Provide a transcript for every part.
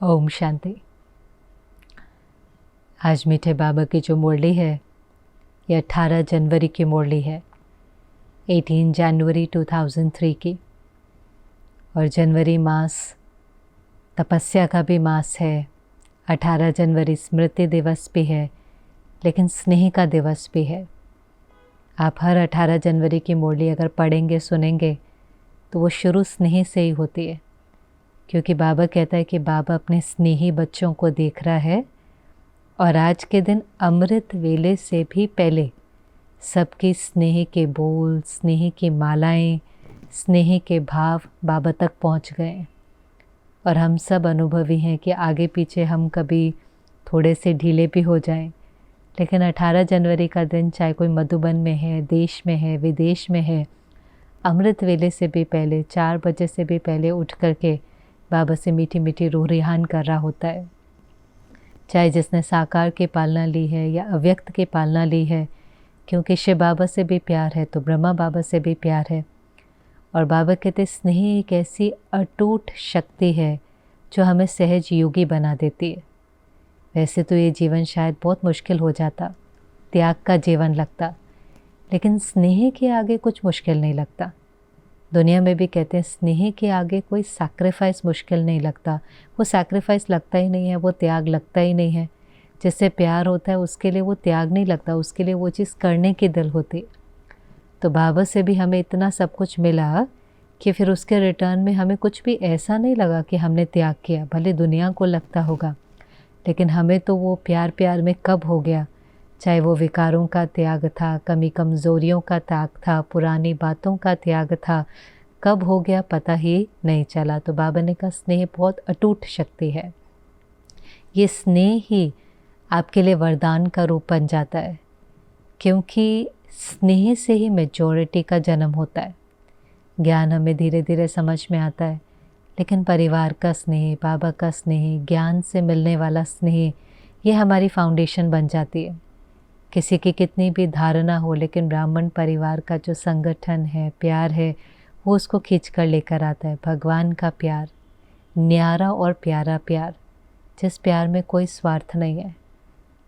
ओम शांति। आज मीठे बाबा की जो मुरली है ये 18 जनवरी की मुरली है, 18 जनवरी 2003 की। और जनवरी मास तपस्या का भी मास है। 18 जनवरी स्मृति दिवस भी है, लेकिन स्नेह का दिवस भी है। आप हर 18 जनवरी की मुरली अगर पढ़ेंगे सुनेंगे तो वो शुरू स्नेह से ही होती है, क्योंकि बाबा कहता है कि बाबा अपने स्नेही बच्चों को देख रहा है और आज के दिन अमृत वेले से भी पहले सबकी स्नेह के बोल, स्नेह की मालाएं, स्नेह के भाव बाबा तक पहुंच गए। और हम सब अनुभवी हैं कि आगे पीछे हम कभी थोड़े से ढीले भी हो जाएं, लेकिन 18 जनवरी का दिन चाहे कोई मधुबन में है, देश में है, विदेश में है, अमृत वेले से भी पहले 4 बजे से भी पहले उठ करके बाबा से मीठी मीठी रूह रिहान कर रहा होता है। चाहे जिसने साकार की पालना ली है या अव्यक्त की पालना ली है, क्योंकि शिव बाबा से भी प्यार है तो ब्रह्मा बाबा से भी प्यार है। और बाबा कहते स्नेह एक ऐसी अटूट शक्ति है जो हमें सहज योगी बना देती है। वैसे तो ये जीवन शायद बहुत मुश्किल हो जाता, त्याग का जीवन लगता, लेकिन स्नेह के आगे कुछ मुश्किल नहीं लगता। दुनिया में भी कहते हैं स्नेह के आगे कोई सैक्रिफाइस मुश्किल नहीं लगता। वो सैक्रिफाइस लगता ही नहीं है, वो त्याग लगता ही नहीं है। जिससे प्यार होता है उसके लिए वो त्याग नहीं लगता, उसके लिए वो चीज़ करने की दिल होती। तो बाबा से भी हमें इतना सब कुछ मिला कि फिर उसके रिटर्न में हमें कुछ भी ऐसा नहीं लगा कि हमने त्याग किया। भले दुनिया को लगता होगा, लेकिन हमें तो वो प्यार प्यार में कब हो गया। चाहे वो विकारों का त्याग था, कमी कमज़ोरियों का त्याग था, पुरानी बातों का त्याग था, कब हो गया पता ही नहीं चला। तो बाबा ने कहा स्नेह बहुत अटूट शक्ति है। ये स्नेह ही आपके लिए वरदान का रूप बन जाता है, क्योंकि स्नेह से ही मेजॉरिटी का जन्म होता है। ज्ञान हमें धीरे धीरे समझ में आता है, लेकिन परिवार का स्नेह, बाबा का स्नेह, ज्ञान से मिलने वाला स्नेह, ये हमारी फाउंडेशन बन जाती है। किसी की कितनी भी धारणा हो, लेकिन ब्राह्मण परिवार का जो संगठन है, प्यार है, वो उसको खींच कर लेकर आता है। भगवान का प्यार, न्यारा और प्यारा प्यार, जिस प्यार में कोई स्वार्थ नहीं है।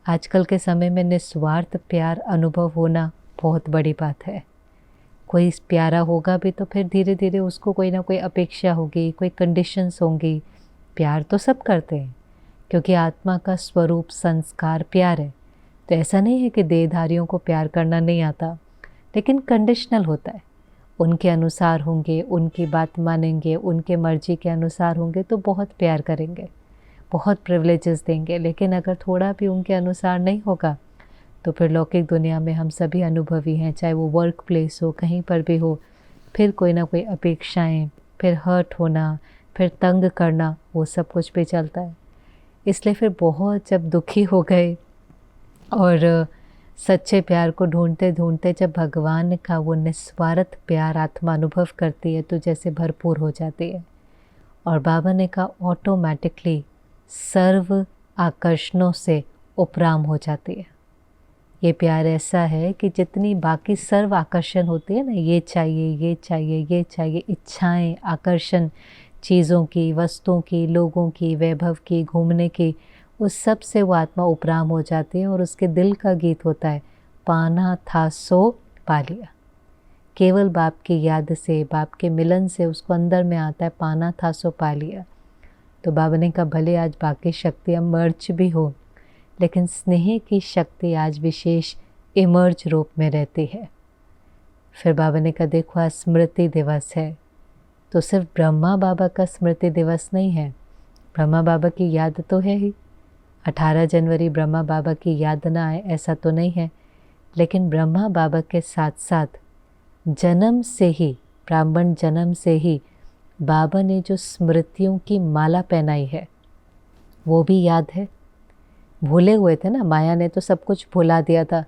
आजकल के समय में निस्वार्थ प्यार अनुभव होना बहुत बड़ी बात है। कोई प्यारा होगा भी तो फिर धीरे धीरे उसको कोई ना कोई अपेक्षा होगी, कोई कंडीशंस होंगी। प्यार तो सब करते हैं, क्योंकि आत्मा का स्वरूप संस्कार प्यार है। तो ऐसा नहीं है कि देहधारियों को प्यार करना नहीं आता, लेकिन कंडीशनल होता है। उनके अनुसार होंगे, उनकी बात मानेंगे, उनके मर्जी के अनुसार होंगे तो बहुत प्यार करेंगे, बहुत प्रिविलेजेस देंगे। लेकिन अगर थोड़ा भी उनके अनुसार नहीं होगा तो फिर लौकिक दुनिया में हम सभी अनुभवी हैं, चाहे वो वर्क प्लेस हो, कहीं पर भी हो, फिर कोई ना कोई अपेक्षाएं, फिर हर्ट होना, फिर तंग करना, वो सब कुछ भी चलता है। इसलिए फिर बहुत जब दुखी हो गए और सच्चे प्यार को ढूंढते ढूंढते जब भगवान का वो निस्वार्थ प्यार आत्मा अनुभव करती है तो जैसे भरपूर हो जाती है। और बाबा ने कहा ऑटोमेटिकली सर्व आकर्षणों से उपराम हो जाती है। ये प्यार ऐसा है कि जितनी बाकी सर्व आकर्षण होती है ना, ये चाहिए, ये चाहिए, ये चाहिए, इच्छाएं, आकर्षण, चीज़ों की, वस्तुओं की, लोगों की, वैभव की, घूमने की, उस सब से वो आत्मा उपराम हो जाती है। और उसके दिल का गीत होता है, पाना था सो पा लिया। केवल बाप की याद से, बाप के मिलन से उसको अंदर में आता है, पाना था सो पा लिया। तो बाबा ने कहा भले आज बाकी शक्तियाँ मर्ज भी हो, लेकिन स्नेह की शक्ति आज विशेष इमर्ज रूप में रहती है। फिर बाबा ने कहा देखो आज स्मृति दिवस है, तो सिर्फ ब्रह्मा बाबा का स्मृति दिवस नहीं है। ब्रह्मा बाबा की याद तो है ही, 18 जनवरी ब्रह्मा बाबा की याद ना आए ऐसा तो नहीं है, लेकिन ब्रह्मा बाबा के साथ साथ जन्म से ही, ब्राह्मण जन्म से ही बाबा ने जो स्मृतियों की माला पहनाई है वो भी याद है। भूले हुए थे ना, माया ने तो सब कुछ भुला दिया था,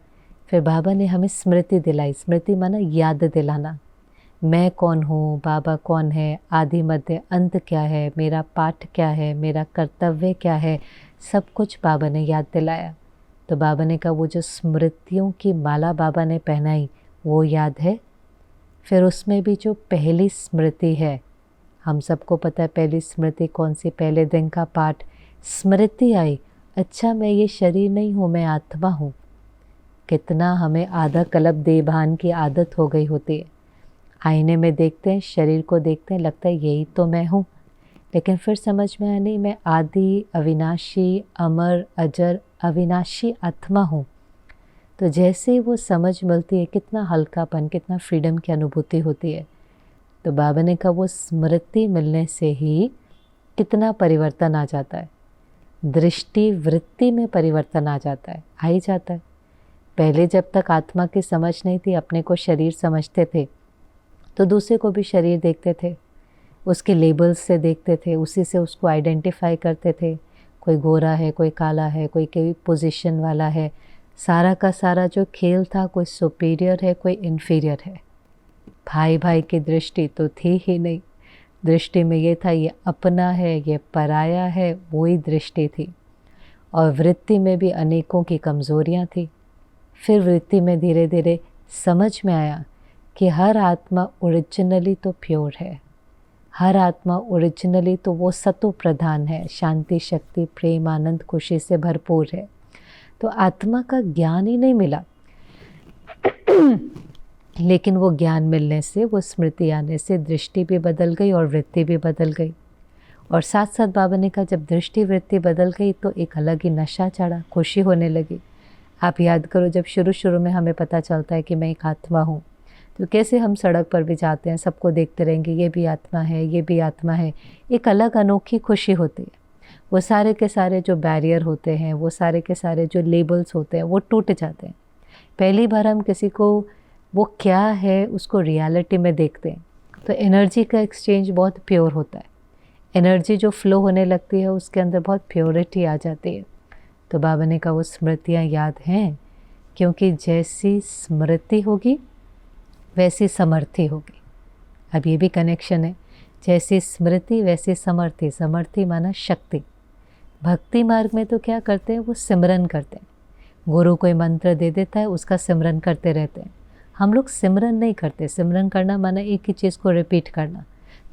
फिर बाबा ने हमें स्मृति दिलाई। स्मृति माना याद दिलाना, मैं कौन हूँ, बाबा कौन है, आदि मध्य अंत क्या है, मेरा पाठ क्या है, मेरा कर्तव्य क्या है, सब कुछ बाबा ने याद दिलाया। तो बाबा ने कहा वो जो स्मृतियों की माला बाबा ने पहनाई वो याद है। फिर उसमें भी जो पहली स्मृति है, हम सबको पता है पहली स्मृति कौन सी, पहले दिन का पाठ स्मृति आई, अच्छा मैं ये शरीर नहीं हूँ, मैं आत्मा हूँ। कितना हमें आधा कल्प देहभान की आदत हो गई होती है। आईने में देखते हैं, शरीर को देखते हैं, लगता है यही तो मैं हूँ, लेकिन फिर समझ में आया नहीं, मैं आदि अविनाशी अमर अजर अविनाशी आत्मा हूँ। तो जैसे ही वो समझ मिलती है, कितना हल्कापन, कितना फ्रीडम की अनुभूति होती है। तो बाबा ने कहा वो स्मृति मिलने से ही कितना परिवर्तन आ जाता है, दृष्टि वृत्ति में परिवर्तन आ जाता है, आ ही जाता है। पहले जब तक आत्मा की समझ नहीं थी, अपने को शरीर समझते थे, तो दूसरे को भी शरीर देखते थे, उसके लेबल्स से देखते थे, उसी से उसको आइडेंटिफाई करते थे। कोई गोरा है, कोई काला है, कोई पोजीशन वाला है। सारा का सारा जो खेल था, कोई सुपीरियर है, कोई इन्फीरियर है। भाई भाई की दृष्टि तो थी ही नहीं। दृष्टि में ये था, ये अपना है, ये पराया है, वही दृष्टि थी। और वृत्ति में भी अनेकों की कमज़ोरियाँ थी। फिर वृत्ति में धीरे धीरे समझ में आया कि हर आत्मा ओरिजिनली तो प्योर है, हर आत्मा ओरिजिनली तो वो सतो प्रधान है, शांति शक्ति प्रेम आनंद खुशी से भरपूर है। तो आत्मा का ज्ञान ही नहीं मिला लेकिन वो ज्ञान मिलने से, वो स्मृति आने से दृष्टि भी बदल गई और वृत्ति भी बदल गई। और साथ साथ बाबा ने कहा जब दृष्टि वृत्ति बदल गई तो एक अलग ही नशा चढ़ा, खुशी होने लगी। आप याद करो, जब शुरू शुरू में हमें पता चलता है कि मैं एक आत्मा हूँ, तो कैसे हम सड़क पर भी जाते हैं, सबको देखते रहेंगे, ये भी आत्मा है, ये भी आत्मा है। एक अलग अनोखी खुशी होती है। वो सारे के सारे जो बैरियर होते हैं, वो सारे के सारे जो लेबल्स होते हैं, वो टूट जाते हैं। पहली बार हम किसी को वो क्या है उसको रियलिटी में देखते हैं, तो एनर्जी का एक्सचेंज बहुत प्योर होता है। एनर्जी जो फ्लो होने लगती है, उसके अंदर बहुत प्योरिटी आ जाती है। तो बाबा ने कहा वो स्मृतियाँ याद हैं, क्योंकि जैसी स्मृति होगी वैसी समर्थी होगी। अब ये भी कनेक्शन है, जैसी स्मृति वैसी समर्थी। समर्थी माना शक्ति। भक्ति मार्ग में तो क्या करते हैं, वो सिमरन करते हैं। गुरु कोई मंत्र दे देता है, उसका सिमरन करते रहते हैं। हम लोग सिमरन नहीं करते। सिमरन करना माना एक ही चीज़ को रिपीट करना।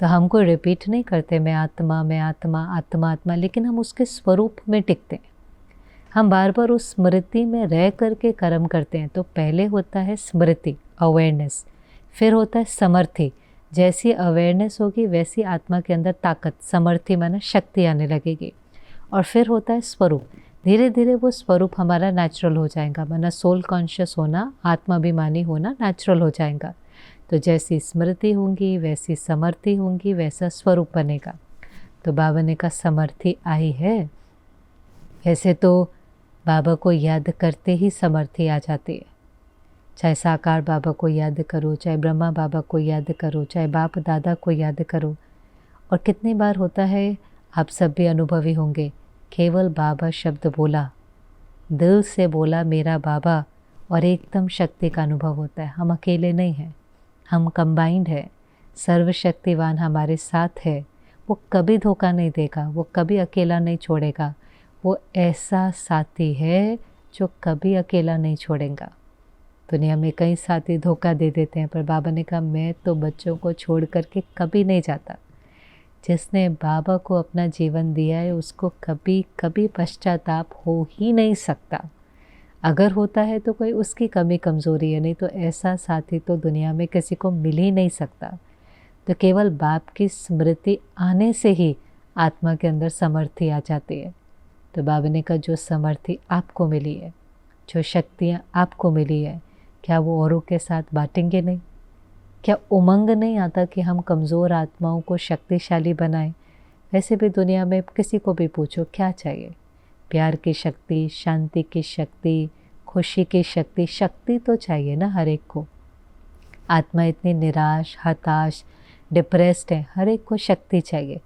तो हम कोई रिपीट नहीं करते, मैं आत्मा, मैं आत्मा, आत्मा आत्मा, लेकिन हम उसके स्वरूप में टिकते हैं। हम बार बार उस स्मृति में रह करके कर्म करते हैं। तो पहले होता है स्मृति, अवेयरनेस, फिर होता है समर्थी। जैसी अवेयरनेस होगी वैसी आत्मा के अंदर ताकत, समर्थी माना शक्ति आने लगेगी। और फिर होता है स्वरूप। धीरे धीरे वो स्वरूप हमारा नेचुरल हो जाएगा, माना सोल कॉन्शियस होना, आत्माभिमानी होना नेचुरल हो जाएगा। तो जैसी स्मृति होंगी वैसी समर्थी होंगी, वैसा स्वरूप बनेगा। तो बाबा ने कहा समर्थी आई है। वैसे तो बाबा को याद करते ही समर्थी आ जाती है। चाहे साकार बाबा को याद करो, चाहे ब्रह्मा बाबा को याद करो, चाहे बाप दादा को याद करो। और कितनी बार होता है, आप सब भी अनुभवी होंगे, केवल बाबा शब्द बोला, दिल से बोला मेरा बाबा, और एकदम शक्ति का अनुभव होता है। हम अकेले नहीं हैं, हम कंबाइंड है। सर्वशक्तिवान हमारे साथ है। वो कभी धोखा नहीं देगा, वो कभी अकेला नहीं छोड़ेगा। वो ऐसा साथी है जो कभी अकेला नहीं छोड़ेगा। दुनिया में कई साथी धोखा दे देते हैं, पर बाबा ने कहा मैं तो बच्चों को छोड़ करके कभी नहीं जाता। जिसने बाबा को अपना जीवन दिया है उसको कभी कभी पश्चाताप हो ही नहीं सकता। अगर होता है तो कोई उसकी कमी कमज़ोरी है, नहीं तो ऐसा साथी तो दुनिया में किसी को मिल ही नहीं सकता। तो केवल बाप की स्मृति आने से ही आत्मा के अंदर समर्थी आ जाती है। तो बाबा ने कहा जो समर्थी आपको मिली है, जो शक्तियाँ आपको मिली है, क्या वो औरों के साथ बांटेंगे नहीं? क्या उमंग नहीं आता कि हम कमज़ोर आत्माओं को शक्तिशाली बनाएं? वैसे भी दुनिया में किसी को भी पूछो क्या चाहिए, प्यार की शक्ति, शांति की शक्ति, खुशी की शक्ति, शक्ति तो चाहिए ना हर एक को। आत्मा इतनी निराश, हताश, डिप्रेस्ड है, हर एक को शक्ति चाहिए।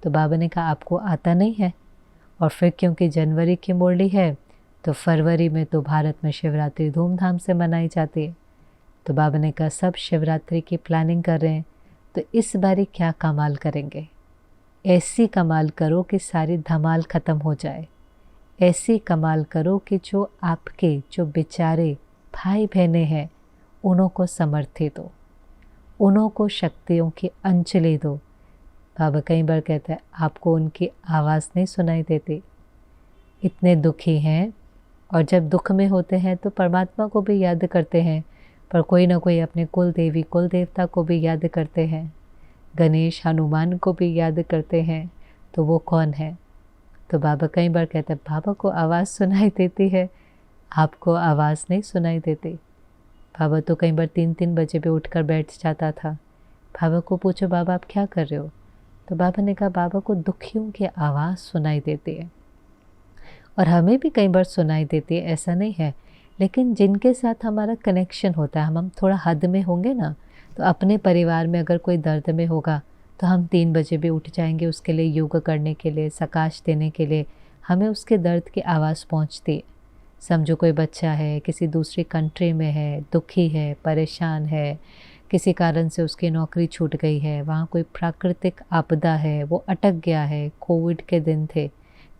तो बाबा ने कहा आपको आता नहीं है। और फिर क्योंकि जनवरी की मुरली है तो फरवरी में तो भारत में शिवरात्रि धूमधाम से मनाई जाती है। तो बाबा ने कहा सब शिवरात्रि की प्लानिंग कर रहे हैं, तो इस बारी क्या कमाल करेंगे? ऐसी कमाल करो कि सारी धमाल ख़त्म हो जाए। ऐसी कमाल करो कि जो आपके जो बेचारे भाई बहनें हैं उन्हों को समर्थी दो, उन्हों को शक्तियों की अंजलि दो। बाबा कई बार कहते हैं आपको उनकी आवाज़ नहीं सुनाई देती, इतने दुखी हैं। और जब दुख में होते हैं तो परमात्मा को भी याद करते हैं, पर कोई ना कोई अपने कुल देवी कुल देवता को भी याद करते हैं, गणेश हनुमान को भी याद करते हैं। तो वो कौन है? तो बाबा कई बार कहते हैं बाबा को आवाज़ सुनाई देती है, आपको आवाज़ नहीं सुनाई देती। बाबा तो कई बार 3-3 बजे भी उठकर बैठ जाता था। बाबा को पूछो बाबा आप क्या कर रहे हो? तो बाबा ने कहा बाबा को दुखियों की आवाज़ सुनाई देती है। और हमें भी कई बार सुनाई देती है, ऐसा नहीं है, लेकिन जिनके साथ हमारा कनेक्शन होता है, हम थोड़ा हद में होंगे ना, तो अपने परिवार में अगर कोई दर्द में होगा तो हम 3 बजे भी उठ जाएंगे उसके लिए योग करने के लिए, सकाश देने के लिए। हमें उसके दर्द की आवाज़ पहुंचती है। समझो कोई बच्चा है, किसी दूसरी कंट्री में है, दुखी है, परेशान है, किसी कारण से उसकी नौकरी छूट गई है, वहाँ कोई प्राकृतिक आपदा है, वो अटक गया है, कोविड के दिन थे,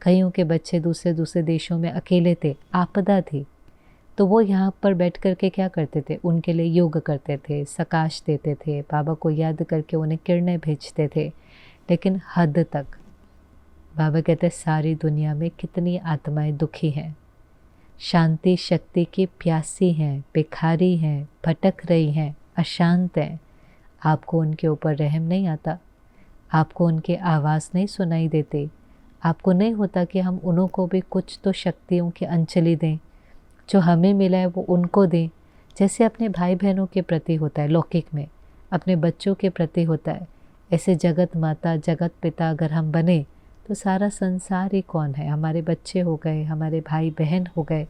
कईयों के बच्चे दूसरे दूसरे देशों में अकेले थे, आपदा थी, तो वो यहाँ पर बैठ कर के क्या करते थे? उनके लिए योग करते थे, सकाश देते थे, बाबा को याद करके उन्हें किरणें भेजते थे, लेकिन हद तक। बाबा कहते सारी दुनिया में कितनी आत्माएं दुखी हैं, शांति शक्ति की प्यासी हैं, भिखारी हैं, भटक रही हैं, अशांत हैं। आपको उनके ऊपर रहम नहीं आता, आपको उनकी आवाज़ नहीं सुनाई देती, आपको नहीं होता कि हम उन्हों को भी कुछ तो शक्तियों की अंजलि दें, जो हमें मिला है वो उनको दें। जैसे अपने भाई बहनों के प्रति होता है लौकिक में, अपने बच्चों के प्रति होता है, ऐसे जगत माता जगत पिता अगर हम बने तो सारा संसार ही कौन है? हमारे बच्चे हो गए, हमारे भाई बहन हो गए।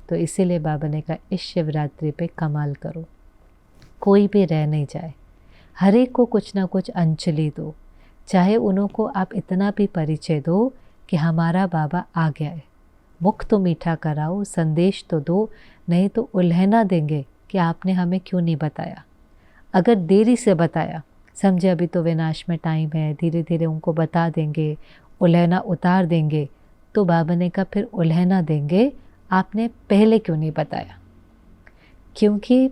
तो इसीलिए बाबा ने कहा इस शिवरात्रि पे कमाल करो, कोई भी रह नहीं जाए, हर एक को कुछ ना कुछ अंजलि दो। चाहे उन्हों को आप इतना भी परिचय दो कि हमारा बाबा आ गया है, मुख तो मीठा कराओ, संदेश तो दो, नहीं तो उल्हना देंगे कि आपने हमें क्यों नहीं बताया। अगर देरी से बताया, समझे अभी तो विनाश में टाइम है, धीरे धीरे उनको बता देंगे, उल्हना उतार देंगे, तो बाबा ने कहा फिर उल्हना देंगे आपने पहले क्यों नहीं बताया। क्योंकि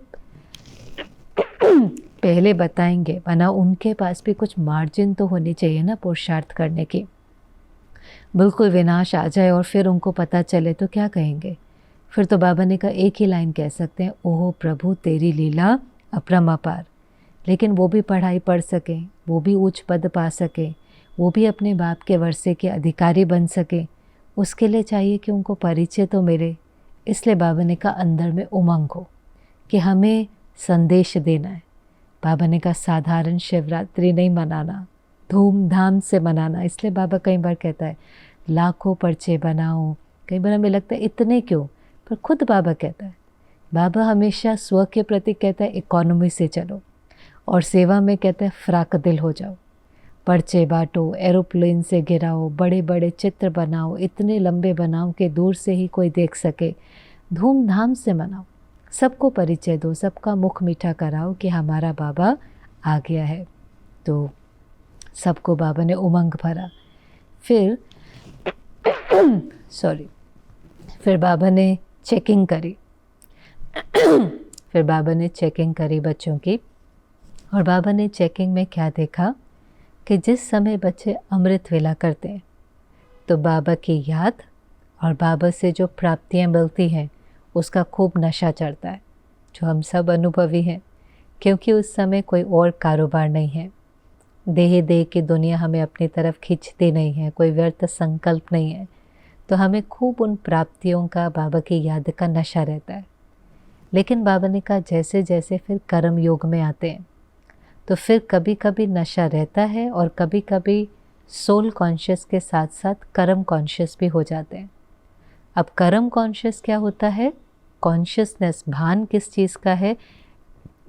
पहले बताएंगे, वरना उनके पास भी कुछ मार्जिन तो होनी चाहिए ना पुरुषार्थ करने की। बिल्कुल विनाश आ जाए और फिर उनको पता चले तो क्या कहेंगे? फिर तो बाबा ने कहा एक ही लाइन कह सकते हैं, ओहो प्रभु तेरी लीला अपरंपार। लेकिन वो भी पढ़ाई पढ़ सकें, वो भी उच्च पद पा सकें, वो भी अपने बाप के वर्षे के अधिकारी बन सकें, उसके लिए चाहिए कि उनको परिचय तो मिले। इसलिए बाबा ने कहा अंदर में उमंग हो कि हमें संदेश देना है। बाबा ने कहा साधारण शिवरात्रि नहीं मनाना, धूमधाम से मनाना। इसलिए बाबा कई बार कहता है लाखों पर्चे बनाओ। कई बार हमें लगता है इतने क्यों, पर खुद बाबा कहता है, बाबा हमेशा स्व के प्रति कहता है इकोनॉमी से चलो, और सेवा में कहता है फ्राक दिल हो जाओ। पर्चे बांटो, एरोप्लेन से गिराओ, बड़े बड़े चित्र बनाओ, इतने लंबे बनाओ कि दूर से ही कोई देख सके। धूमधाम से मनाओ, सबको परिचय दो, सबका मुख मीठा कराओ कि हमारा बाबा आ गया है। तो सबको बाबा ने उमंग भरा। फिर फिर बाबा ने चेकिंग करी फिर बाबा ने चेकिंग करी बच्चों की। और बाबा ने चेकिंग में क्या देखा कि जिस समय बच्चे अमृत वेला करते हैं तो बाबा की याद और बाबा से जो प्राप्तियां मिलती हैं उसका खूब नशा चढ़ता है, जो हम सब अनुभवी हैं। क्योंकि उस समय कोई और कारोबार नहीं है, देह की दुनिया हमें अपनी तरफ खींचती नहीं है, कोई व्यर्थ संकल्प नहीं है, तो हमें खूब उन प्राप्तियों का, बाबा की याद का नशा रहता है। लेकिन बाबा ने कहा जैसे जैसे फिर कर्म योग में आते हैं तो फिर कभी कभी नशा रहता है और कभी कभी सोल कॉन्शियस के साथ साथ कर्म कॉन्शियस भी हो जाते हैं। अब कर्म कॉन्शियस क्या होता है? कॉन्शियसनेस, भान किस चीज़ का है?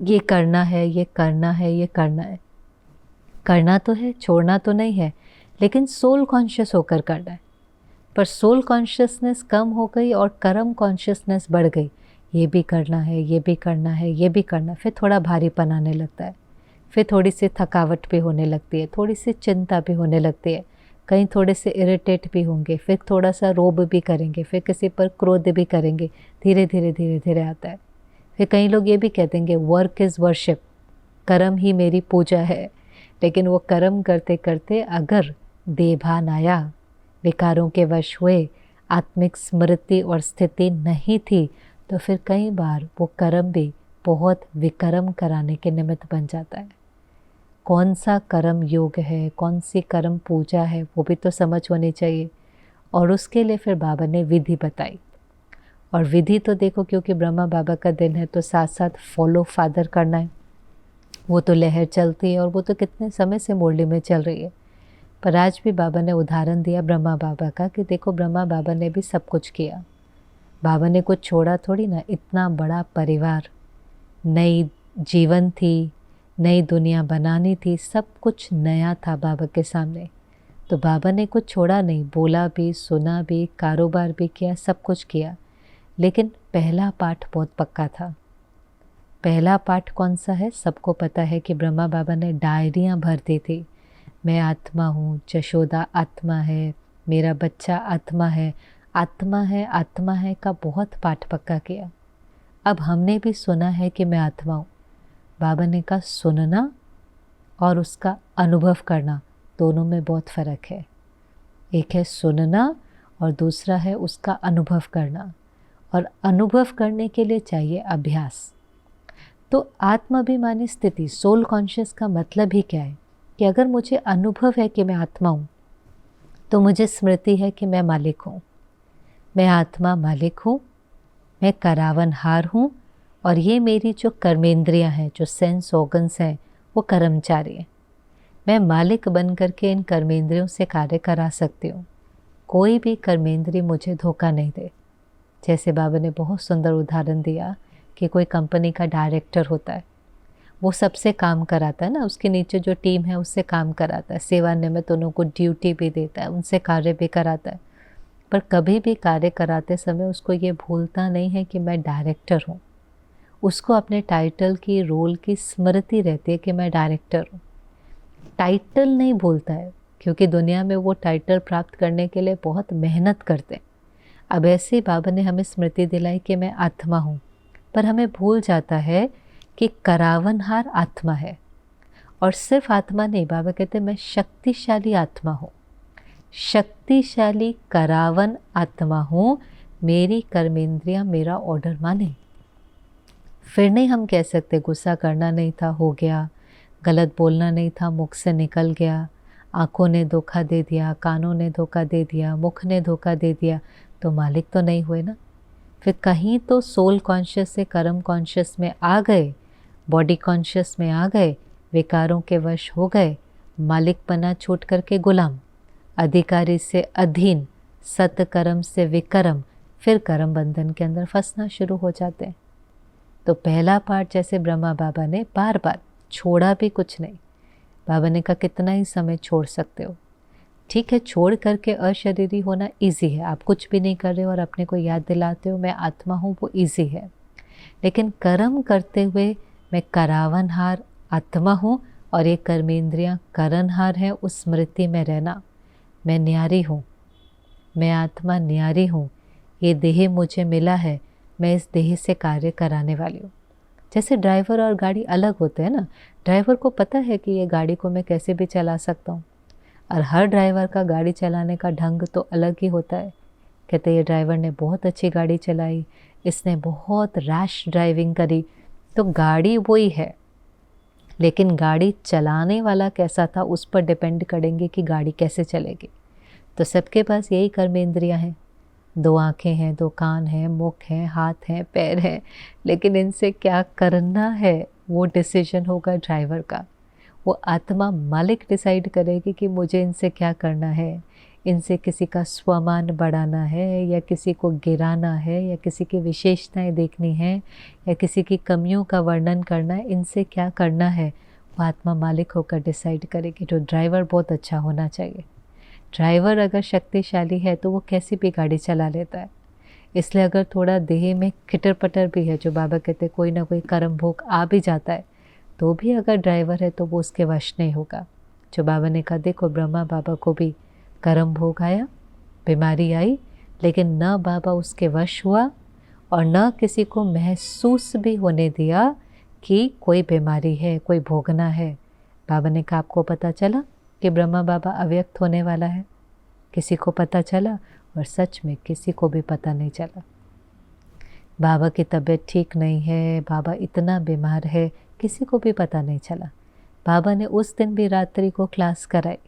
ये करना है, ये करना है, ये करना है। करना तो है, छोड़ना तो नहीं है, लेकिन सोल कॉन्शियस होकर करना है। पर सोल कॉन्शियसनेस कम हो गई और कर्म कॉन्शियसनेस बढ़ गई। ये भी करना है, ये भी करना है, ये भी करना है। फिर थोड़ा भारीपन आने लगता है, फिर थोड़ी सी थकावट भी होने लगती है, थोड़ी सी चिंता भी होने लगती है, कहीं थोड़े से इरिटेट भी होंगे, फिर थोड़ा सा रोब भी करेंगे, फिर किसी पर क्रोध भी करेंगे। धीरे धीरे धीरे धीरे आता है। फिर कई लोग ये भी कह देंगे वर्क इज़ वर्शिप, कर्म ही मेरी पूजा है। लेकिन वो कर्म करते करते अगर देभान आया, विकारों के वश हुए, आत्मिक स्मृति और स्थिति नहीं थी, तो फिर कई बार वो कर्म भी बहुत विकर्म कराने के निमित्त बन जाता है। कौन सा कर्म योग है, कौन सी कर्म पूजा है, वो भी तो समझ होनी चाहिए। और उसके लिए फिर बाबा ने विधि बताई। और विधि तो देखो, क्योंकि ब्रह्मा बाबा का दिन है तो साथ साथ फॉलो फादर करना है। वो तो लहर चलती है और वो तो कितने समय से मुरली में चल रही है। पर आज भी बाबा ने उदाहरण दिया ब्रह्मा बाबा का कि देखो ब्रह्मा बाबा ने भी सब कुछ किया। बाबा ने कुछ छोड़ा थोड़ी ना, इतना बड़ा परिवार, नई जीवन थी, नई दुनिया बनानी थी, सब कुछ नया था बाबा के सामने। तो बाबा ने कुछ छोड़ा नहीं, बोला भी, सुना भी, कारोबार भी किया, सब कुछ किया। लेकिन पहला पाठ बहुत पक्का था। पहला पाठ कौन सा है? सबको पता है कि ब्रह्मा बाबा ने डायरियाँ भर दी थी। मैं आत्मा हूँ, जशोदा आत्मा है, मेरा बच्चा आत्मा है, आत्मा है, आत्मा है का बहुत पाठ पक्का किया। अब हमने भी सुना है कि मैं आत्मा हूँ। बाबा ने कहा सुनना और उसका अनुभव करना, दोनों में बहुत फ़र्क है। एक है सुनना और दूसरा है उसका अनुभव करना। और अनुभव करने के लिए चाहिए अभ्यास। तो आत्माभिमानी स्थिति, सोल कॉन्शियस का मतलब ही क्या है कि अगर मुझे अनुभव है कि मैं आत्मा हूँ, तो मुझे स्मृति है कि मैं मालिक हूँ, मैं आत्मा मालिक हूँ, मैं करावनहार हूँ और ये मेरी जो कर्मेंद्रियाँ हैं, जो सेंस ऑर्गन्स हैं, वो कर्मचारी हैं। मैं मालिक बन करके इन कर्मेंद्रियों से कार्य करा सकती हूँ। कोई भी कर्मेंद्रिय मुझे धोखा नहीं दे। जैसे बाबा ने बहुत सुंदर उदाहरण दिया कि कोई कंपनी का डायरेक्टर होता है, वो सबसे काम कराता है ना, उसके नीचे जो टीम है उससे काम कराता है, सेवानिवृत्त उनको ड्यूटी भी देता है, उनसे कार्य भी कराता है। पर कभी भी कार्य कराते समय उसको ये भूलता नहीं है कि मैं डायरेक्टर हूँ। उसको अपने टाइटल की, रोल की स्मृति रहती है कि मैं डायरेक्टर हूँ। टाइटल नहीं भूलता है, क्योंकि दुनिया में वो टाइटल प्राप्त करने के लिए बहुत मेहनत करते हैं। अब ऐसे ही बाबा ने हमें स्मृति दिलाई कि मैं आत्मा हूँ, पर हमें भूल जाता है कि करावनहार आत्मा है। और सिर्फ आत्मा नहीं, बाबा कहते मैं शक्तिशाली आत्मा हूँ, शक्तिशाली करावन आत्मा हूँ। मेरी कर्मेंद्रियाँ मेरा ऑर्डर माने। फिर नहीं हम कह सकते गुस्सा करना नहीं था, हो गया, गलत बोलना नहीं था, मुख से निकल गया, आँखों ने धोखा दे दिया, कानों ने धोखा दे दिया, मुख ने धोखा दे दिया, तो मालिक तो नहीं हुए ना। फिर कहीं तो सोल कॉन्शियस से कर्म कॉन्शियस में आ गए, बॉडी कॉन्शियस में आ गए, विकारों के वश हो गए, मालिक बना छूट करके गुलाम, अधिकारी से अधीन, सत्कर्म से विकर्म, फिर कर्म बंधन के अंदर फंसना शुरू हो जाते हैं। तो पहला पार्ट जैसे ब्रह्मा बाबा ने बार बार छोड़ा भी कुछ नहीं। बाबा ने कहा कितना ही समय छोड़ सकते हो, ठीक है, छोड़ करके अशरीरी होना इजी है, आप कुछ भी नहीं कर रहे हो और अपने को याद दिलाते हो मैं आत्मा हूँ, वो इजी है। लेकिन कर्म करते हुए मैं करावनहार आत्मा हूँ और ये कर्मेंद्रियाँ करणहार है, उस स्मृति में रहना, मैं न्यारी हूँ, मैं आत्मा न्यारी हूँ, ये देह मुझे मिला है, मैं इस देह से कार्य कराने वाली हूँ। जैसे ड्राइवर और गाड़ी अलग होते हैं ना, ड्राइवर को पता है कि ये गाड़ी को मैं कैसे भी चला सकता हूँ, और हर ड्राइवर का गाड़ी चलाने का ढंग तो अलग ही होता है। कहते ये ड्राइवर ने बहुत अच्छी गाड़ी चलाई, इसने बहुत रैश ड्राइविंग करी, तो गाड़ी वही है, लेकिन गाड़ी चलाने वाला कैसा था उस पर डिपेंड करेंगे कि गाड़ी कैसे चलेगी। तो सबके पास यही कर्मेंद्रियाँ हैं, 2 आँखें हैं, 2 कान हैं, मुख हैं, हाथ हैं, पैर हैं, लेकिन इनसे क्या करना है वो डिसीजन होगा ड्राइवर का। वो आत्मा मालिक डिसाइड करेगी कि मुझे इनसे क्या करना है, इनसे किसी का स्वमान बढ़ाना है या किसी को गिराना है या किसी की विशेषताएं देखनी है या किसी की कमियों का वर्णन करना है, इनसे क्या करना है वो आत्मा मालिक होकर डिसाइड करेगी। तो ड्राइवर बहुत अच्छा होना चाहिए। ड्राइवर अगर शक्तिशाली है तो वो कैसी भी गाड़ी चला लेता है। इसलिए अगर थोड़ा देह में खिटर पटर भी है, जो बाबा कहते कोई ना कोई कर्म भोग आ भी जाता है, तो भी अगर ड्राइवर है तो वो उसके वश नहीं होगा। जो बाबा ने कहा देखो ब्रह्मा बाबा को भी कर्म भोग आया, बीमारी आई, लेकिन न बाबा उसके वश हुआ और न किसी को महसूस भी होने दिया कि कोई बीमारी है, कोई भोगना है। बाबा ने कहा आपको पता चला कि ब्रह्मा बाबा अव्यक्त होने वाला है? किसी को पता चला? और सच में किसी को भी पता नहीं चला। बाबा की तबीयत ठीक नहीं है, बाबा इतना बीमार है, किसी को भी पता नहीं चला। बाबा ने उस दिन भी रात्रि को क्लास कराई,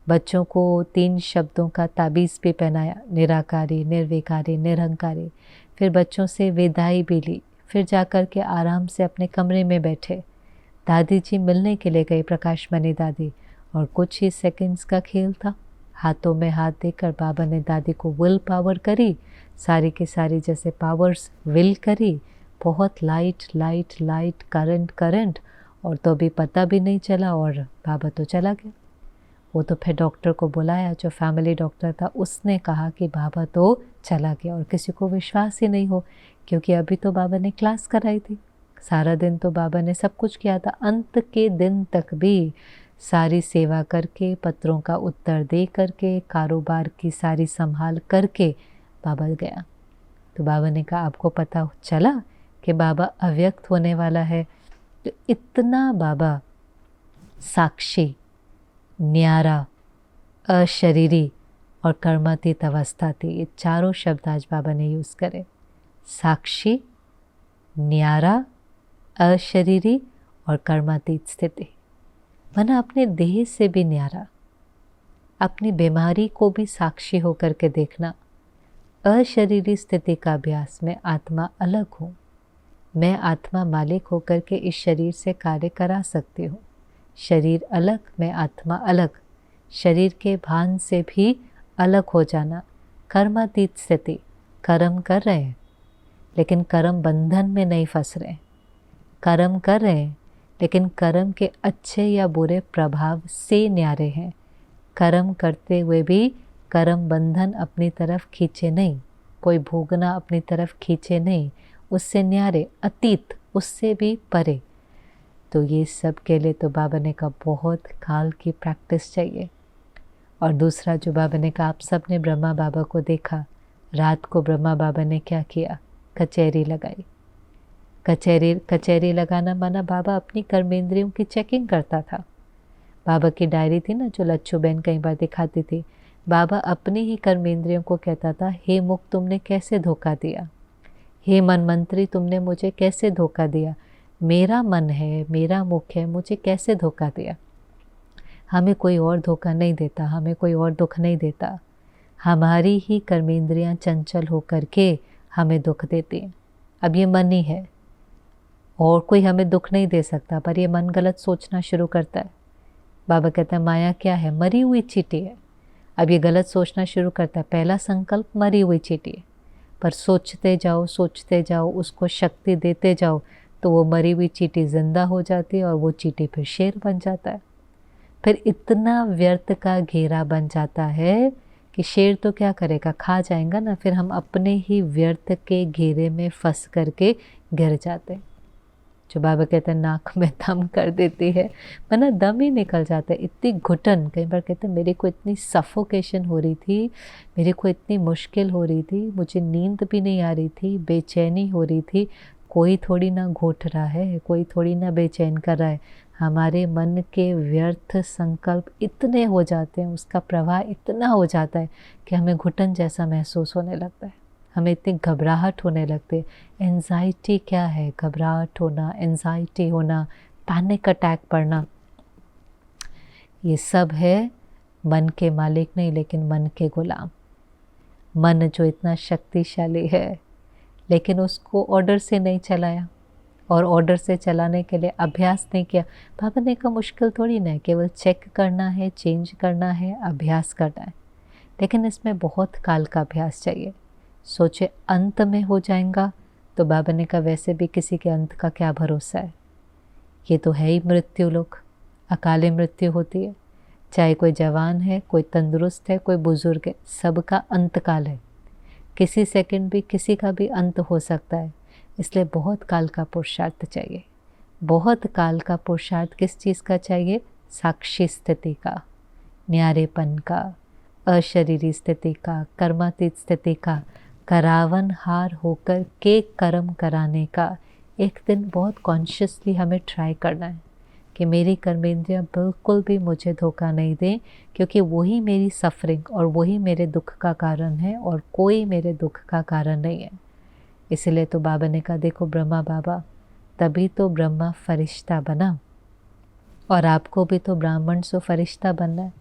बच्चों को 3 शब्दों का ताबीज़ भी पहनाया, निराकारी, निर्विकारी, निरंकारी। फिर बच्चों से विदाई भी ली, फिर जाकर के आराम से अपने कमरे में बैठे। दादी जी मिलने के लिए गई, प्रकाश मणि दादी, और कुछ ही सेकंड्स का खेल था। हाथों में हाथ देकर बाबा ने दादी को विल पावर करी, सारी की सारी जैसे पावर्स विल करी, बहुत light light light, current current, और तो भी पता भी नहीं चला और बाबा तो चला गया। वो तो फिर डॉक्टर को बुलाया, जो फैमिली डॉक्टर था, उसने कहा कि बाबा तो चला गया, और किसी को विश्वास ही नहीं हो, क्योंकि अभी तो बाबा ने क्लास कराई थी, सारा दिन तो बाबा ने सब कुछ किया था। अंत के दिन तक भी सारी सेवा करके, पत्रों का उत्तर दे करके, कारोबार की सारी संभाल करके बाबा गया। तो बाबा ने कहा आपको पता चला कि बाबा अव्यक्त होने वाला है? तो इतना बाबा साक्षी, न्यारा, अशरीरी और कर्मातीत अवस्था थी। ये चारों शब्द आज बाबा ने यूज़ करे, साक्षी, न्यारा, अशरीरी और कर्मातीत स्थिति। माना अपने देह से भी न्यारा, अपनी बीमारी को भी साक्षी होकर के देखना। अशरीरी स्थिति का अभ्यास में आत्मा अलग हूँ, मैं आत्मा मालिक होकर के इस शरीर से कार्य करा सकती हूँ। शरीर अलग, मैं आत्मा अलग, शरीर के भान से भी अलग हो जाना। कर्मातीत स्थिति, कर्म कर रहे हैं लेकिन कर्म बंधन में नहीं फंस रहे, कर्म कर रहे हैं लेकिन कर्म के अच्छे या बुरे प्रभाव से न्यारे हैं। कर्म करते हुए भी कर्म बंधन अपनी तरफ खींचे नहीं, कोई भोगना अपनी तरफ खींचे नहीं, उससे न्यारे, अतीत, उससे भी परे। तो ये सब के लिए तो बाबा ने कहा बहुत काल की प्रैक्टिस चाहिए। और दूसरा जो बाबा ने कहा, आप सब ने ब्रह्मा बाबा को देखा, रात को ब्रह्मा बाबा ने क्या किया? कचहरी लगाई। कचहरी लगाना माना बाबा अपनी कर्मेंद्रियों की चेकिंग करता था। बाबा की डायरी थी ना, जो लच्छू बहन कई बार दिखाती थी, बाबा अपनी ही कर्मेंद्रियों को कहता था, हे मुख तुमने कैसे धोखा दिया, हे मन मंत्री तुमने मुझे कैसे धोखा दिया, मेरा मन है, मेरा मुख है, मुझे कैसे धोखा दिया। हमें कोई और धोखा नहीं देता, हमें कोई और दुख नहीं देता, हमारी ही कर्मेंद्रियां चंचल होकर के हमें दुख देती हैं। अब ये मन ही है, और कोई हमें दुख नहीं दे सकता, पर ये मन गलत सोचना शुरू करता है। बाबा कहते हैं माया क्या है? मरी हुई चींटी है। अब ये गलत सोचना शुरू करता है। पहला संकल्प मरी हुई चींटी है, पर सोचते जाओ, उसको शक्ति देते जाओ, तो वो मरी हुई चींटी जिंदा हो जाती है और वो चींटी फिर शेर बन जाता है। फिर इतना व्यर्थ का घेरा बन जाता है कि शेर तो क्या करेगा, खा जाएगा ना। फिर हम अपने ही व्यर्थ के घेरे में फंस करके गिर जाते हैं। जो बाबा कहते हैं नाक में दम कर देती है, वरना दम ही निकल जाता है। इतनी घुटन, कई बार कहते हैं मेरे को इतनी सफोकेशन हो रही थी, मेरे को इतनी मुश्किल हो रही थी, मुझे नींद भी नहीं आ रही थी, बेचैनी हो रही थी। कोई थोड़ी ना घोट रहा है, कोई थोड़ी ना बेचैन कर रहा है। हमारे मन के व्यर्थ संकल्प इतने हो जाते हैं, उसका प्रवाह इतना हो जाता है कि हमें घुटन जैसा महसूस होने लगता है, हमें इतनी घबराहट होने लगती है। एंजाइटी क्या है? घबराहट होना, एंजाइटी होना, पैनिक अटैक पड़ना, ये सब है मन के मालिक नहीं, लेकिन मन के गुलाम। मन जो इतना शक्तिशाली है, लेकिन उसको ऑर्डर से नहीं चलाया, और ऑर्डर से चलाने के लिए अभ्यास नहीं किया। बाबा ने कहा मुश्किल थोड़ी ना है, केवल चेक करना है, चेंज करना है, अभ्यास करना है, लेकिन इसमें बहुत काल का अभ्यास चाहिए। सोचे अंत में हो जाएगा, तो बाबा ने कहा वैसे भी किसी के अंत का क्या भरोसा है, ये तो है ही मृत्यु लोक, अकाले मृत्यु होती है। चाहे कोई जवान है, कोई तंदुरुस्त है, कोई बुजुर्ग है, सबका अंतकाल है। किसी सेकंड भी किसी का भी अंत हो सकता है। इसलिए बहुत काल का पुरुषार्थ चाहिए। बहुत काल का पुरुषार्थ किस चीज़ का चाहिए? साक्षी स्थिति का, न्यारेपन का, अशरीरी स्थिति का, कर्मातीत स्थिति का, करावन हार होकर के कर्म कराने का। एक दिन बहुत कॉन्शियसली हमें ट्राई करना है। कि मेरी कर्मेंद्रियाँ बिल्कुल भी मुझे धोखा नहीं दें, क्योंकि वही मेरी सफरिंग और वही मेरे दुख का कारण है और कोई मेरे दुख का कारण नहीं है। इसलिए तो बाबा ने कहा, देखो ब्रह्मा बाबा, तभी तो ब्रह्मा फरिश्ता बना और आपको भी तो ब्राह्मण से फरिश्ता बनना है।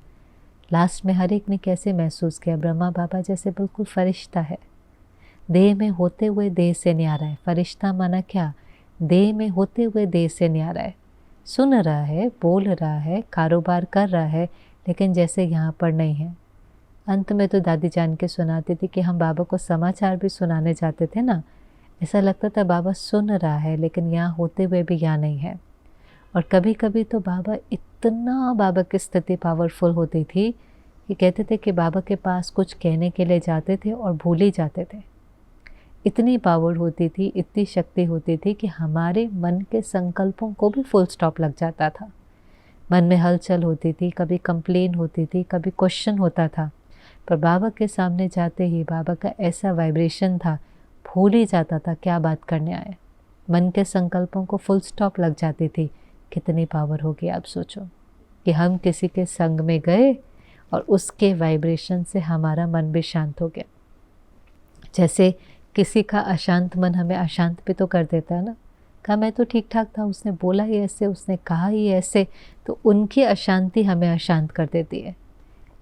लास्ट में हर एक ने कैसे महसूस किया, ब्रह्मा बाबा जैसे बिल्कुल फरिश्ता है, देह में होते हुए देह से न्यारा है। फरिश्ता माना क्या, देह में होते हुए देह से न्यारा है, सुन रहा है, बोल रहा है, कारोबार कर रहा है, लेकिन जैसे यहाँ पर नहीं है। अंत में तो दादी जान के सुनाती थी कि हम बाबा को समाचार भी सुनाने जाते थे ना, ऐसा लगता था बाबा सुन रहा है लेकिन यहाँ होते हुए भी यहाँ नहीं है। और कभी कभी तो बाबा इतना, बाबा की स्थिति पावरफुल होती थी कि कहते थे कि बाबा के पास कुछ कहने के लिए जाते थे और भूल ही जाते थे। इतनी पावर होती थी, इतनी शक्ति होती थी कि हमारे मन के संकल्पों को भी फुल स्टॉप लग जाता था। मन में हलचल होती थी, कभी कंप्लेन होती थी, कभी क्वेश्चन होता था, पर बाबा के सामने जाते ही बाबा का ऐसा वाइब्रेशन था, भूल ही जाता था क्या बात करने आए। मन के संकल्पों को फुल स्टॉप लग जाती थी। कितनी पावर होगी आप सोचो कि हम किसी के संग में गए और उसके वाइब्रेशन से हमारा मन भी शांत हो गया। जैसे किसी का अशांत मन हमें अशांत भी तो कर देता है ना। कहा मैं तो ठीक ठाक था, उसने बोला ही ऐसे, उसने कहा ही ऐसे, तो उनकी अशांति हमें अशांत कर देती है।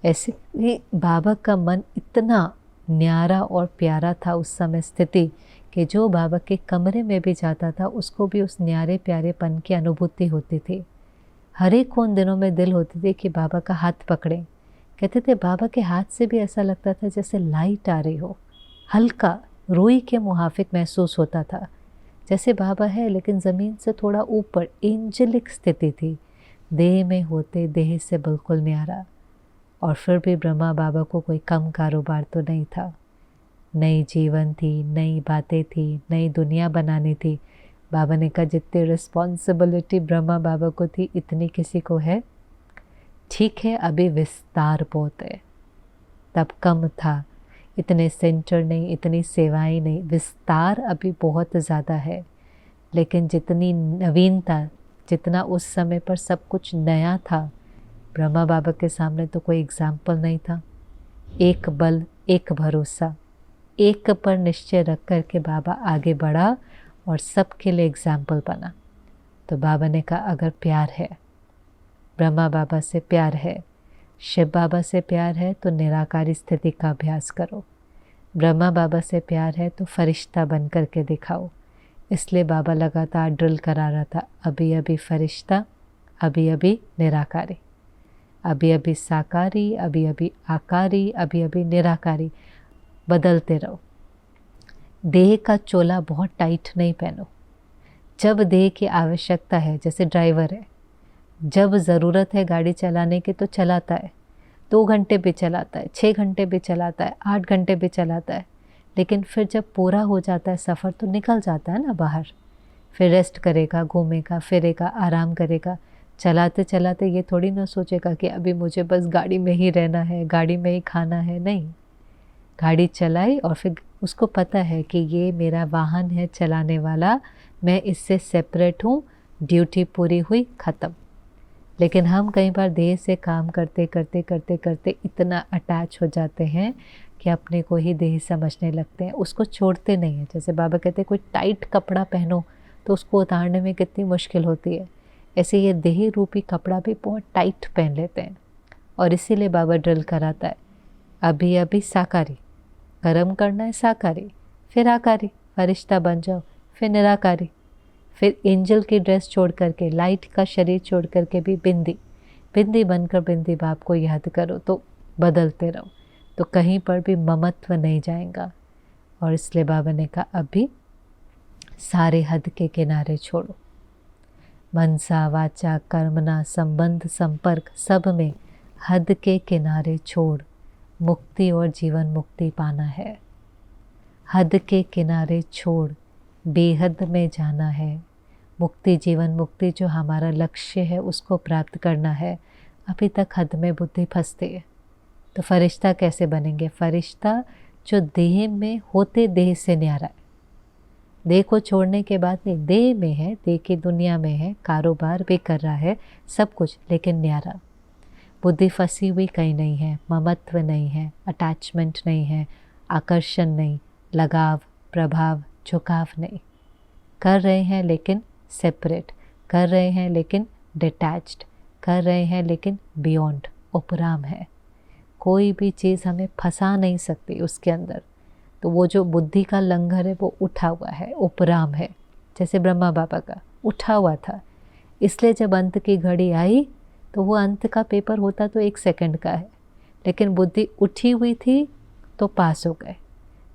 ऐसे ही बाबा का मन इतना न्यारा और प्यारा था उस समय स्थिति कि जो बाबा के कमरे में भी जाता था उसको भी उस न्यारे प्यारेपन की अनुभूति होती थी। हर एक उन दिनों में दिल होती थी कि बाबा का हाथ पकड़ें। कहते थे बाबा के हाथ से भी ऐसा लगता था जैसे लाइट आ रही हो, हल्का रुई के मुहाफिक महसूस होता था, जैसे बाबा है लेकिन ज़मीन से थोड़ा ऊपर, एंजेलिक स्थिति थी, देह में होते देह से बिल्कुल न्यारा। और फिर भी ब्रह्मा बाबा को कोई कम कारोबार तो नहीं था। नई जीवन थी, नई बातें थी, नई दुनिया बनानी थी। बाबा ने कहा जितनी रिस्पॉन्सिबिलिटी ब्रह्मा बाबा को थी इतनी किसी को है। ठीक है अभी विस्तार बहुत है, तब कम था, इतने सेंटर नहीं, इतनी सेवाएं नहीं, विस्तार अभी बहुत ज़्यादा है। लेकिन जितनी नवीनता, जितना उस समय पर सब कुछ नया था, ब्रह्मा बाबा के सामने तो कोई एग्जाम्पल नहीं था। एक बल, एक भरोसा, एक पर निश्चय रख कर के बाबा आगे बढ़ा और सबके लिए एग्जाम्पल बना। तो बाबा ने कहा अगर प्यार है, ब्रह्मा बाबा से प्यार है, शिव बाबा से प्यार है, तो निराकारी स्थिति का अभ्यास करो। ब्रह्मा बाबा से प्यार है तो फरिश्ता बन कर के दिखाओ। इसलिए बाबा लगातार ड्रिल करा रहा था, अभी अभी फरिश्ता, अभी अभी निराकारी, अभी अभी साकारी, अभी अभी आकारी, अभी अभी निराकारी। बदलते रहो। देह का चोला बहुत टाइट नहीं पहनो। जब देह की आवश्यकता है, जैसे ड्राइवर है, जब ज़रूरत है गाड़ी चलाने की तो चलाता है, 2 घंटे भी चलाता है, 6 घंटे भी चलाता है, 8 घंटे भी चलाता है, लेकिन फिर जब पूरा हो जाता है सफ़र तो निकल जाता है ना बाहर। फिर रेस्ट करेगा, घूमेगा फिरेगा, आराम करेगा। चलाते चलाते ये थोड़ी ना सोचेगा कि अभी मुझे बस गाड़ी में ही रहना है, गाड़ी में ही खाना है। नहीं, गाड़ी चलाई और फिर उसको पता है कि ये मेरा वाहन है चलाने वाला, मैं इससे सेपरेट हूँ, ड्यूटी पूरी हुई, ख़त्म। लेकिन हम कई बार देह से काम करते करते करते करते इतना अटैच हो जाते हैं कि अपने को ही देह समझने लगते हैं, उसको छोड़ते नहीं हैं। जैसे बाबा कहते हैं कोई टाइट कपड़ा पहनो तो उसको उतारने में कितनी मुश्किल होती है, ऐसे ये देह रूपी कपड़ा भी बहुत टाइट पहन लेते हैं। और इसीलिए बाबा ड्रिल कराता है, अभी अभी साकारी, कर्म करना है साकारी, फिर आकारी, फरिश्ता बन जाओ, फिर निराकारी, फिर एंजल की ड्रेस छोड़ करके, लाइट का शरीर छोड़ करके भी बिंदी, बिंदी बनकर बिंदी बाप को याद करो, तो बदलते रहो, तो कहीं पर भी ममत्व नहीं जाएगा। और इसलिए बाबा ने कहा अभी सारे हद के किनारे छोड़ो। मनसा वाचा कर्मना संबंध संपर्क सब में हद के किनारे छोड़ मुक्ति और जीवन मुक्ति पाना है। हद के किनारे छोड़ बेहद में जाना है। मुक्ति जीवन मुक्ति जो हमारा लक्ष्य है उसको प्राप्त करना है। अभी तक हद में बुद्धि फंसती है, तो फरिश्ता कैसे बनेंगे? फरिश्ता जो देह में होते देह से न्यारा है, देह को छोड़ने के बाद नहीं, देह में है, देह की दुनिया में है, कारोबार भी कर रहा है, सब कुछ, लेकिन न्यारा। बुद्धि फंसी हुई कहीं नहीं है, ममत्व नहीं है, अटैचमेंट नहीं है, आकर्षण नहीं, लगाव, प्रभाव, झुकाव नहीं। कर रहे हैं लेकिन सेपरेट, कर रहे हैं लेकिन डिटैच्ड, कर रहे हैं लेकिन बियॉन्ड, उपराम है। कोई भी चीज़ हमें फंसा नहीं सकती उसके अंदर। तो वो जो बुद्धि का लंगर है वो उठा हुआ है, उपराम है, जैसे ब्रह्मा बाबा का उठा हुआ था। इसलिए जब अंत की घड़ी आई तो वो अंत का पेपर होता तो 1 सेकंड का है, लेकिन बुद्धि उठी हुई थी तो पास हो गए।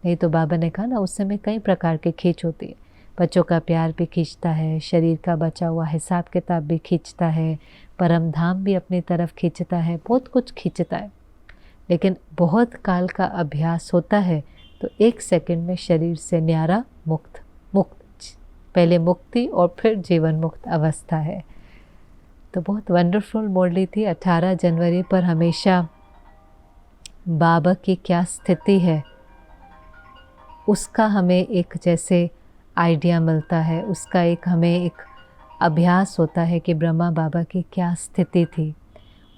नहीं तो बाबा ने कहा ना, उस समय कई प्रकार की खींच होती है। बच्चों का प्यार भी खींचता है, शरीर का बचा हुआ हिसाब किताब भी खींचता है, परम धाम भी अपनी तरफ खींचता है, बहुत कुछ खींचता है। लेकिन बहुत काल का अभ्यास होता है तो 1 सेकंड में शरीर से न्यारा, मुक्त। पहले मुक्ति और फिर जीवन मुक्त अवस्था है। तो बहुत वंडरफुल मुरली थी। 18 जनवरी पर हमेशा बाबा की क्या स्थिति है उसका हमें एक जैसे आइडिया मिलता है, उसका एक हमें एक अभ्यास होता है कि ब्रह्मा बाबा की क्या स्थिति थी।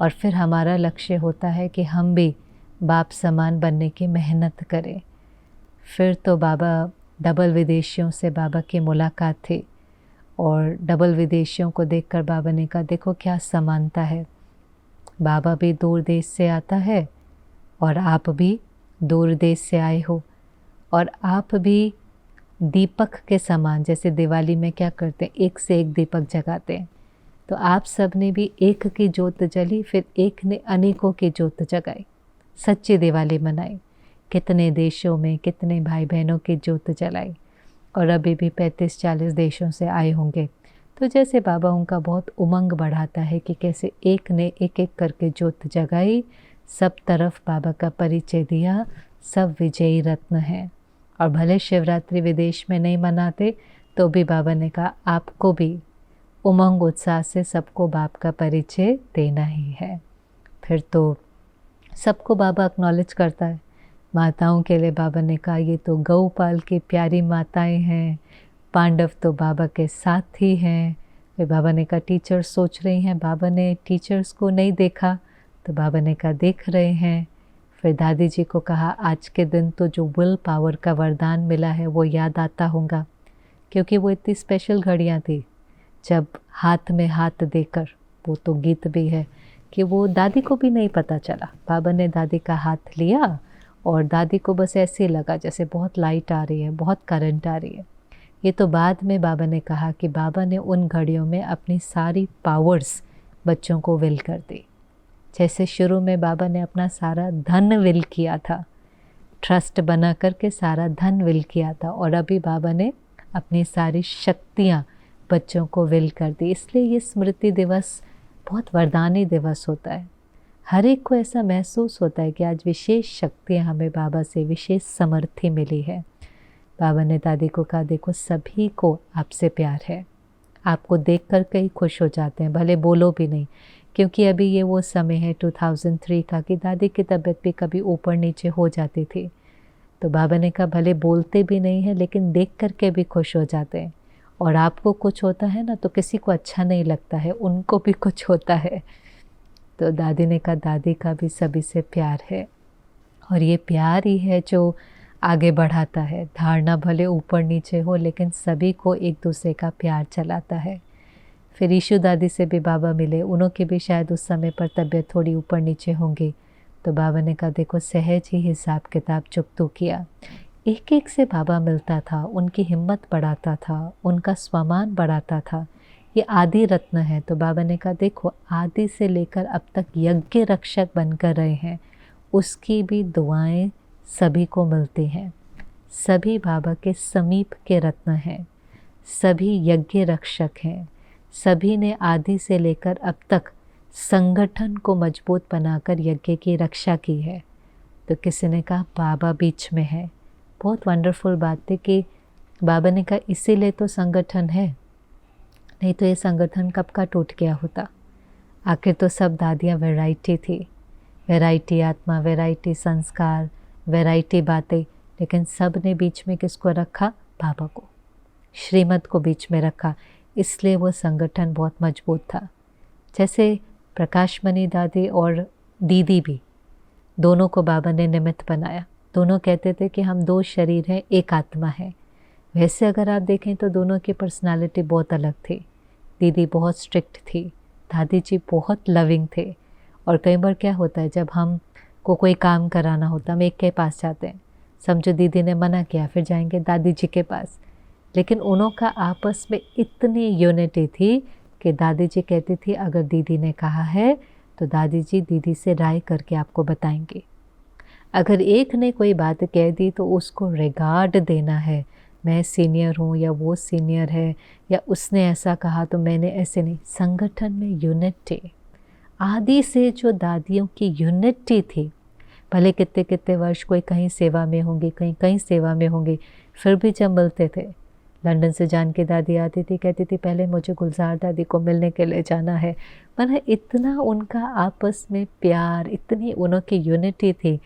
और फिर हमारा लक्ष्य होता है कि हम भी बाप समान बनने की मेहनत करें। फिर तो बाबा डबल विदेशियों से बाबा की मुलाकात थी और डबल विदेशियों को देखकर बाबा ने कहा, देखो क्या समानता है। बाबा भी दूर देश से आता है और आप भी दूर देश से आए हो, और आप भी दीपक के समान, जैसे दिवाली में क्या करते हैं, एक से एक दीपक जगाते हैं। तो आप सब ने भी एक की जोत जली, फिर एक ने अनेकों की जोत जगाई, सच्ची दिवाली मनाई। कितने देशों में कितने भाई बहनों की जोत जलाई, और अभी भी 35-40 देशों से आए होंगे। तो जैसे बाबा उनका बहुत उमंग बढ़ाता है कि कैसे एक ने एक एक करके जोत जगाई, सब तरफ बाबा का परिचय दिया, सब विजयी रत्न हैं। और भले शिवरात्रि विदेश में नहीं मनाते तो भी बाबा ने कहा आपको भी उमंग उत्साह से सबको बाप का परिचय देना ही है। फिर तो सबको बाबा एक्नॉलेज करता है। माताओं के लिए बाबा ने कहा ये तो गौपाल की प्यारी माताएं हैं, पांडव तो बाबा के साथ ही हैं। फिर बाबा ने कहा टीचर्स सोच रही हैं, बाबा ने टीचर्स को नहीं देखा, तो बाबा ने कहा देख रहे हैं। फिर दादी जी को कहा आज के दिन तो जो विल पावर का वरदान मिला है वो याद आता होगा, क्योंकि वो इतनी स्पेशल घड़ियाँ थी जब हाथ में हाथ देकर, वो तो गीत भी है कि वो दादी को भी नहीं पता चला। बाबा ने दादी का हाथ लिया और दादी को बस ऐसे लगा जैसे बहुत लाइट आ रही है, बहुत करंट आ रही है। ये तो बाद में बाबा ने कहा कि बाबा ने उन घड़ियों में अपनी सारी पावर्स बच्चों को विल कर दी। जैसे शुरू में बाबा ने अपना सारा धन विल किया था, ट्रस्ट बना करके सारा धन विल किया था, और अभी बाबा ने अपनी सारी शक्तियाँ बच्चों को विल कर दी। इसलिए ये स्मृति दिवस बहुत वरदानी दिवस होता है। हर एक को ऐसा महसूस होता है कि आज विशेष शक्तियाँ हमें बाबा से, विशेष समर्थी मिली है। बाबा ने दादी को कहा देखो सभी को आपसे प्यार है, आपको देख कर कई खुश हो जाते हैं, भले बोलो भी नहीं, क्योंकि अभी ये वो समय है 2003 का कि दादी की तबीयत भी कभी ऊपर नीचे हो जाती थी। तो बाबा ने कहा भले बोलते भी नहीं हैं लेकिन देख कर के भी खुश हो जाते हैं। और आपको कुछ होता है ना तो किसी को अच्छा नहीं लगता है, उनको भी कुछ होता है। तो दादी ने कहा दादी का भी सभी से प्यार है, और ये प्यार ही है जो आगे बढ़ाता है। धारणा भले ऊपर नीचे हो लेकिन सभी को एक दूसरे का प्यार चलाता है। फिर ईशु दादी से भी बाबा मिले, उनकी भी शायद उस समय पर तबीयत थोड़ी ऊपर नीचे होंगी। तो बाबा ने कहा देखो सहज ही हिसाब किताब चुकतू किया। एक एक से बाबा मिलता था, उनकी हिम्मत बढ़ाता था, उनका स्वमान बढ़ाता था। ये आदि रत्न है। तो बाबा ने कहा देखो आदि से लेकर अब तक यज्ञ रक्षक बनकर रहे हैं, उसकी भी दुआएं सभी को मिलती हैं। सभी बाबा के समीप के रत्न हैं, सभी यज्ञ रक्षक हैं। सभी ने आदि से लेकर अब तक संगठन को मजबूत बनाकर यज्ञ की रक्षा की है। तो किसी ने कहा बाबा बीच में है। बहुत वंडरफुल बात थी कि बाबा ने कहा इसीलिए तो संगठन है, नहीं तो ये संगठन कब का टूट गया होता। आखिर तो सब दादियाँ वैरायटी थी, वैरायटी आत्मा, वैरायटी संस्कार, वैरायटी बातें, लेकिन सब ने बीच में किसको रखा? बाबा को। श्रीमत को बीच में रखा, इसलिए वो संगठन बहुत मजबूत था। जैसे प्रकाश मणि दादी और दीदी भी, दोनों को बाबा ने निमित्त बनाया। दोनों कहते थे कि हम 2 शरीर हैं, एक आत्मा है। वैसे अगर आप देखें तो दोनों की पर्सनालिटी बहुत अलग थी। दीदी बहुत स्ट्रिक्ट थी, दादी जी बहुत लविंग थे। और कई बार क्या होता है, जब हम को कोई काम कराना होता हम एक के पास जाते हैं, समझो दीदी ने मना किया, फिर जाएंगे दादी जी के पास। लेकिन उन्हों का आपस में इतनी यूनिटी थी कि दादी जी कहती थी अगर दीदी ने कहा है तो दादी जी दीदी से राय करके आपको बताएंगे। अगर एक ने कोई बात कह दी तो उसको रिगार्ड देना है, मैं सीनियर हूँ या वो सीनियर है, या उसने ऐसा कहा तो मैंने ऐसे नहीं। संगठन में यूनिटी, आदि से जो दादियों की यूनिटी थी, भले कितने कितने वर्ष कोई कहीं सेवा में होंगी, कहीं कहीं सेवा में होंगी, फिर भी जब मिलते थे, लंदन से जान के दादी आती थी, कहती थी पहले मुझे गुलजार दादी को मिलने के लिए जाना है। मतलब इतना उनका आपस में प्यार, इतनी उनकी यूनिटी थी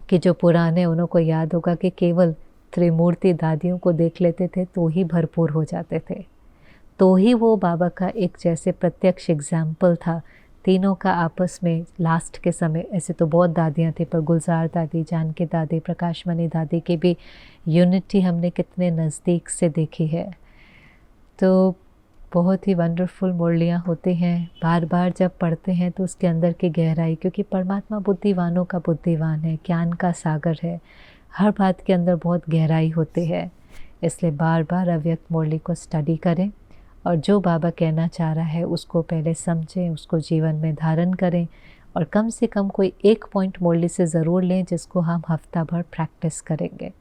कि जो पुराने उन्हों को याद होगा कि केवल त्रिमूर्ति दादियों को देख लेते थे तो ही भरपूर हो जाते थे, तो ही वो बाबा का एक जैसे प्रत्यक्ष एग्जाम्पल था। तीनों का आपस में लास्ट के समय, ऐसे तो बहुत दादियाँ थी पर गुलजार दादी, जानकी दादी, प्रकाश मणि दादी की भी यूनिटी हमने कितने नज़दीक से देखी है। तो बहुत ही वंडरफुल मुरलियाँ होती हैं, बार बार जब पढ़ते हैं तो उसके अंदर की गहराई, क्योंकि परमात्मा बुद्धिवानों का बुद्धिवान है, ज्ञान का सागर है, हर बात के अंदर बहुत गहराई होती है। इसलिए बार बार अव्यक्त मुरली को स्टडी करें और जो बाबा कहना चाह रहा है उसको पहले समझें, उसको जीवन में धारण करें, और कम से कम कोई एक पॉइंट मुरली से ज़रूर लें जिसको हम हफ्ता भर प्रैक्टिस करेंगे।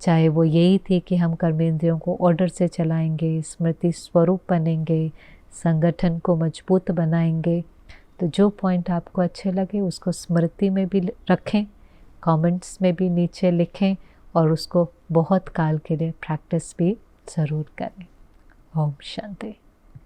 चाहे वो यही थी कि हम कर्मेंद्रियों को ऑर्डर से चलाएंगे, स्मृति स्वरूप बनेंगे, संगठन को मजबूत बनाएंगे। तो जो पॉइंट आपको अच्छे लगे उसको स्मृति में भी रखें, कमेंट्स में भी नीचे लिखें, और उसको बहुत काल के लिए प्रैक्टिस भी ज़रूर करें। ओम शांति।